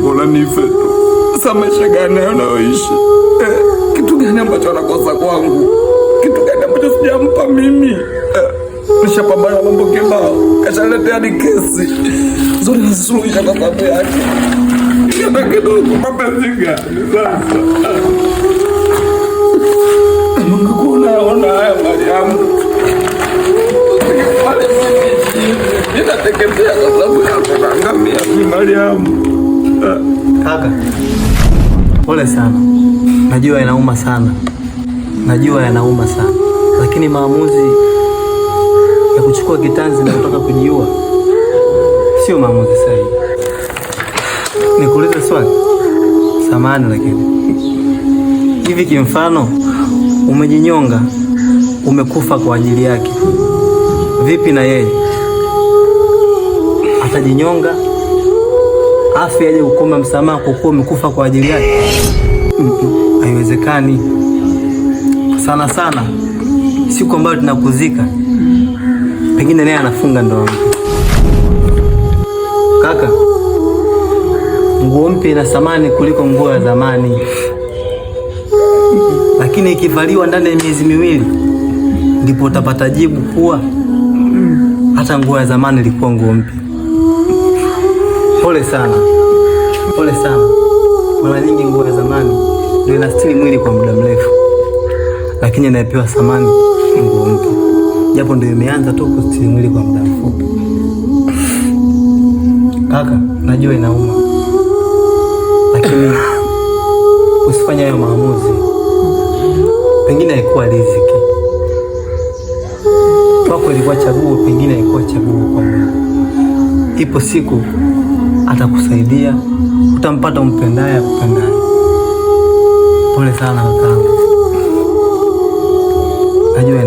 Bora nife tu. Sasa maisha gani unayoishi? Kitu gani ambacho anakosa kwangu? Kitu gani ambacho sijampa mimi? Nishapambana mambo kibao, kashaletea hadi kesi zote nazisuluhisha kwa sababu yake. Kitu kidogo mapenzi gani sasa? Mungu kunaona haya Mariamu. Nitateketea kwa sababu yako naangamia mimi Mariamu. Kaka, pole sana. Najua yanauma sana. Lakini maamuzi ya kuchukua kitanzi na kutoka kujiua sio maamuzi sahihi. Nikuulize swali. Samahani lakini. Hivi kimfano umejinyonga, umekufa kwa ajili yake. Vipi na yeye? Atajinyonga afi aje ukome msamaha kwa kuwa umekufa kwa ajili yake? Haiwezekani. Sana siku ambayo tunakuzika pengine naye anafunga ndoa mpya. Kaka, nguo mpya ina thamani kuliko nguo ya zamani, lakini ikivaliwa ndani ya miezi miwili ndipo utapata jibu kuwa hata nguo ya zamani ilikuwa nguo mpya. Pole sana. Mara nyingi nguo ya zamani ndio inastiri mwili kwa muda mrefu, lakini inapewa thamani nguo mpya, japo ndio imeanza tu kustiri mwili kwa muda mfupi. Kaka, najua inauma, lakini usifanye hayo maamuzi. Pengine haikuwa riziki kwako, ilikuwa chaguo, pengine haikuwa chaguo kwa Mungu. Ipo siku atakusaidia, utampata umpendaye akupendaye. Pole sana kaka, najua